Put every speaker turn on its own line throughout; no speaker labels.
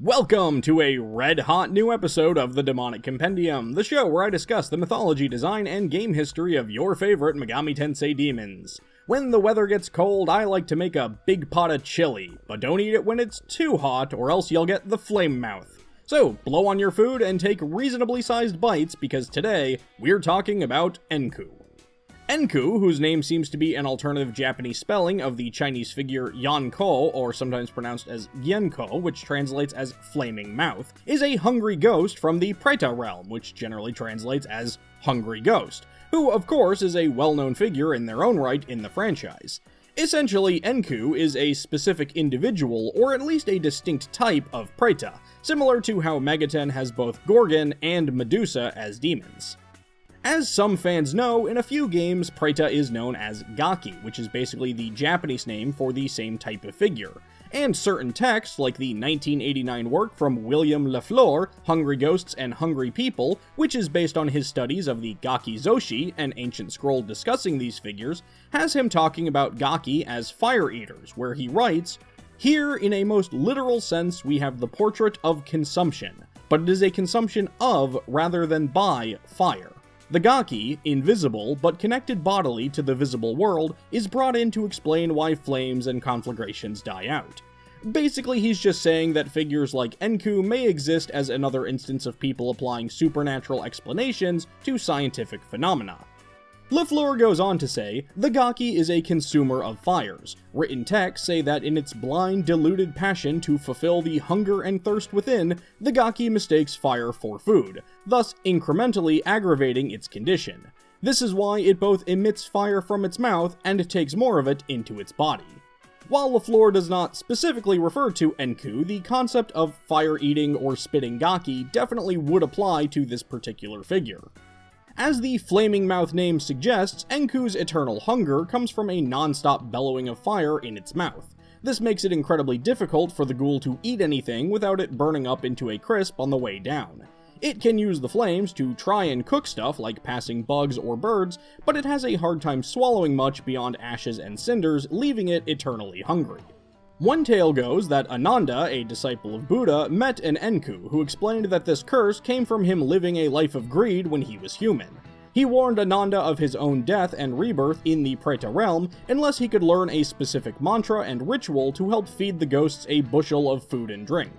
Welcome to a red-hot new episode of the Demonic Compendium, the show where I discuss the mythology, design, and game history of your favorite Megami Tensei demons. When the weather gets cold, I like to make a big pot of chili, but don't eat it when it's too hot or else you'll get the flame mouth. So, blow on your food and take reasonably sized bites because today, we're talking about Enku. Enku, whose name seems to be an alternative Japanese spelling of the Chinese figure Yanko, or sometimes pronounced as Yenko, which translates as flaming mouth, is a hungry ghost from the Preta realm, which generally translates as hungry ghost, who of course is a well-known figure in their own right in the franchise. Essentially, Enku is a specific individual, or at least a distinct type of Preta, similar to how Megaten has both Gorgon and Medusa as demons. As some fans know, in a few games, Preta is known as Gaki, which is basically the Japanese name for the same type of figure. And certain texts, like the 1989 work from William Lafleur, Hungry Ghosts and Hungry People, which is based on his studies of the Gaki Zoshi, an ancient scroll discussing these figures, has him talking about Gaki as fire eaters, where he writes, "Here, in a most literal sense, we have the portrait of consumption, but it is a consumption of, rather than by, fire. The Gaki, invisible but connected bodily to the visible world, is brought in to explain why flames and conflagrations die out." Basically, he's just saying that figures like Enku may exist as another instance of people applying supernatural explanations to scientific phenomena. Lafleur goes on to say, "The Gaki is a consumer of fires. Written texts say that in its blind, deluded passion to fulfill the hunger and thirst within, the Gaki mistakes fire for food, thus incrementally aggravating its condition. This is why it both emits fire from its mouth and takes more of it into its body." While Lafleur does not specifically refer to Enku, the concept of fire-eating or spitting Gaki definitely would apply to this particular figure. As the Flaming Mouth name suggests, Enku's eternal hunger comes from a non-stop bellowing of fire in its mouth. This makes it incredibly difficult for the ghoul to eat anything without it burning up into a crisp on the way down. It can use the flames to try and cook stuff like passing bugs or birds, but it has a hard time swallowing much beyond ashes and cinders, leaving it eternally hungry. One tale goes that Ananda, a disciple of Buddha, met an Enku, who explained that this curse came from him living a life of greed when he was human. He warned Ananda of his own death and rebirth in the Preta realm unless he could learn a specific mantra and ritual to help feed the ghosts a bushel of food and drink.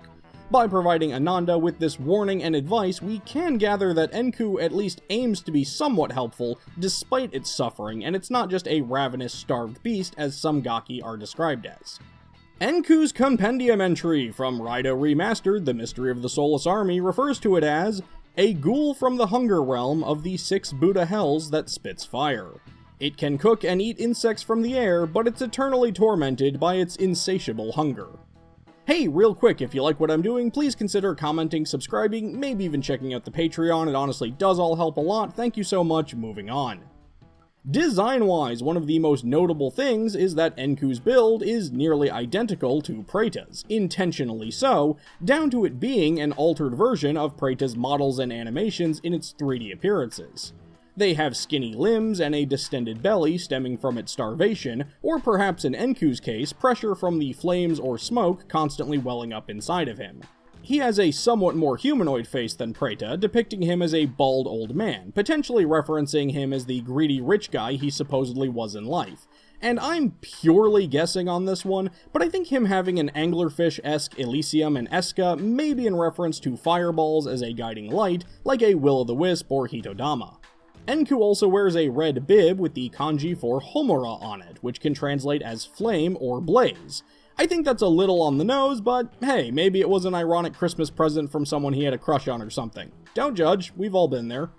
By providing Ananda with this warning and advice, we can gather that Enku at least aims to be somewhat helpful despite its suffering, and it's not just a ravenous, starved beast as some Gaki are described as. Enku's Compendium entry from Raidou Remastered, The Mystery of the Soulless Army, refers to it as a ghoul from the hunger realm of the 6 Buddha hells that spits fire. It can cook and eat insects from the air, but it's eternally tormented by its insatiable hunger. Hey, real quick, if you like what I'm doing, please consider commenting, subscribing, maybe even checking out the Patreon. It honestly does all help a lot. Thank you so much. Moving on. Design-wise, one of the most notable things is that Enku's build is nearly identical to Preta's, intentionally so, down to it being an altered version of Preta's models and animations in its 3D appearances. They have skinny limbs and a distended belly stemming from its starvation, or perhaps in Enku's case, pressure from the flames or smoke constantly welling up inside of him. He has a somewhat more humanoid face than Preta, depicting him as a bald old man, potentially referencing him as the greedy rich guy he supposedly was in life. And I'm purely guessing on this one, but I think him having an anglerfish-esque Elysium and Eska may be in reference to fireballs as a guiding light, like a Will-o'-the-Wisp or Hitodama. Enku also wears a red bib with the kanji for Homura on it, which can translate as flame or blaze. I think that's a little on the nose, but hey, maybe it was an ironic Christmas present from someone he had a crush on or something. Don't judge, we've all been there.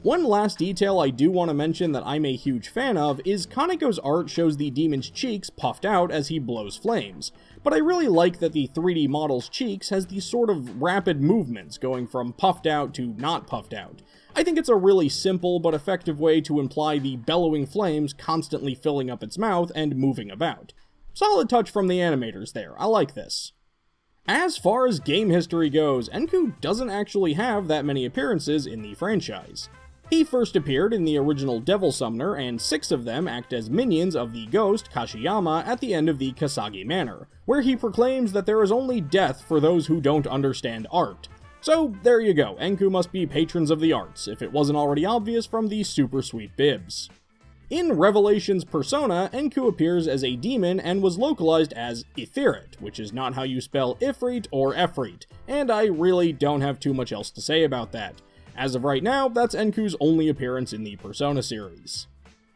One last detail I do want to mention that I'm a huge fan of is Kaneko's art shows the demon's cheeks puffed out as he blows flames, but I really like that the 3D model's cheeks has these sort of rapid movements going from puffed out to not puffed out. I think it's a really simple but effective way to imply the bellowing flames constantly filling up its mouth and moving about. Solid touch from the animators there, I like this. As far as game history goes, Enku doesn't actually have that many appearances in the franchise. He first appeared in the original Devil Summoner, and 6 of them act as minions of the ghost Kashiyama at the end of the Kasagi Manor, where he proclaims that there is only death for those who don't understand art. So there you go, Enku must be patrons of the arts, if it wasn't already obvious from the super sweet bibs. In Revelations Persona, Enku appears as a demon and was localized as Ifrit, which is not how you spell Ifrit or Efreet, and I really don't have too much else to say about that. As of right now, that's Enku's only appearance in the Persona series.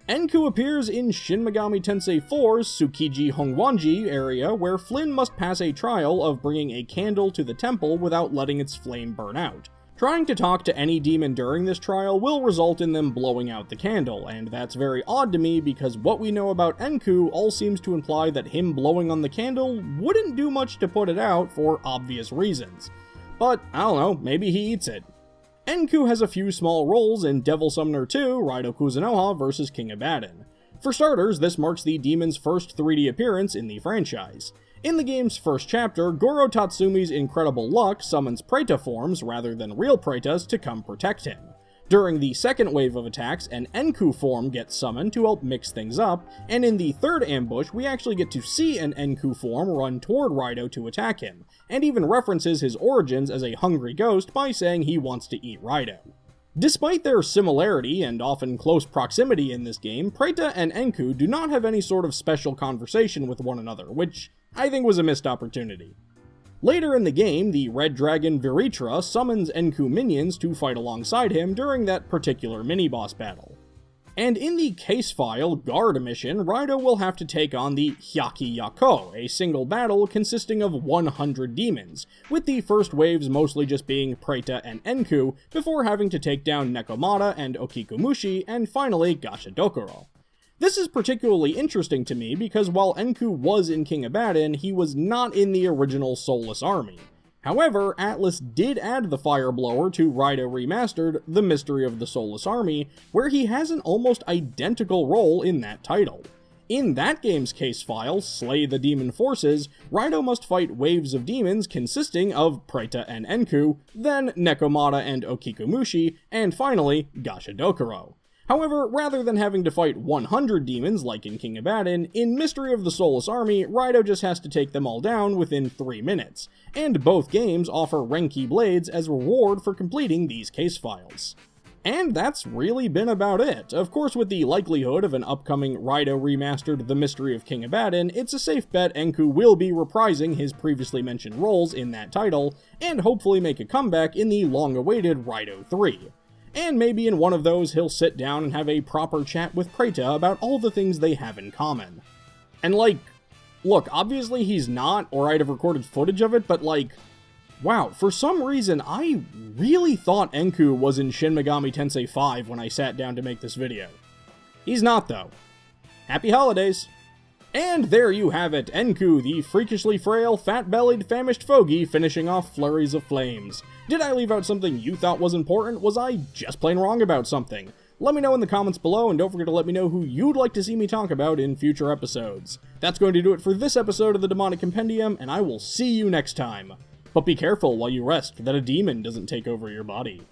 Enku appears in Shin Megami Tensei 4's Tsukiji Hongwanji area, where Flynn must pass a trial of bringing a candle to the temple without letting its flame burn out. Trying to talk to any demon during this trial will result in them blowing out the candle, and that's very odd to me because what we know about Enku all seems to imply that him blowing on the candle wouldn't do much to put it out for obvious reasons. But, I don't know, maybe he eats it. Enku has a few small roles in Devil Summoner 2, Raidou Kuzunoha vs. King Abaddon. For starters, this marks the demon's first 3D appearance in the franchise. In the game's first chapter, Goro Tatsumi's incredible luck summons Preta forms rather than real Pretas to come protect him. During the second wave of attacks, an Enku form gets summoned to help mix things up, and in the third ambush, we actually get to see an Enku form run toward Raidou to attack him, and even references his origins as a hungry ghost by saying he wants to eat Raidou. Despite their similarity and often close proximity in this game, Preta and Enku do not have any sort of special conversation with one another, which I think was a missed opportunity. Later in the game, the Red Dragon Viritra summons Enku minions to fight alongside him during that particular mini-boss battle. And in the case file Guard mission, Raidou will have to take on the Hyaki Yako, a single battle consisting of 100 demons, with the first waves mostly just being Preta and Enku, before having to take down Nekomata and Okikumushi, and finally Gashadokuro. This is particularly interesting to me because while Enku was in King Abaddon, he was not in the original Soulless Army. However, Atlus did add the Fire Blower to Raidou Remastered, The Mystery of the Soulless Army, where he has an almost identical role in that title. In that game's case file, Slay the Demon Forces, Raidou must fight waves of demons consisting of Preta and Enku, then Nekomata and Okikumushi, and finally, Gashadokuro. However, rather than having to fight 100 demons like in King Abaddon, in Mystery of the Soulless Army, Raidou just has to take them all down within 3 minutes, and both games offer Renki Blades as reward for completing these case files. And that's really been about it. Of course, with the likelihood of an upcoming Raidou Remastered The Mystery of King Abaddon, it's a safe bet Enku will be reprising his previously mentioned roles in that title, and hopefully make a comeback in the long-awaited Raidou 3. And maybe in one of those he'll sit down and have a proper chat with Preta about all the things they have in common. And look, obviously he's not, or I'd have recorded footage of it, but wow, for some reason I really thought Enku was in Shin Megami Tensei 5 when I sat down to make this video. He's not though. Happy holidays! And there you have it, Enku, the freakishly frail, fat-bellied, famished fogey finishing off flurries of flames. Did I leave out something you thought was important? Was I just plain wrong about something? Let me know in the comments below, and don't forget to let me know who you'd like to see me talk about in future episodes. That's going to do it for this episode of the Demonic Compendium, and I will see you next time. But be careful while you rest that a demon doesn't take over your body.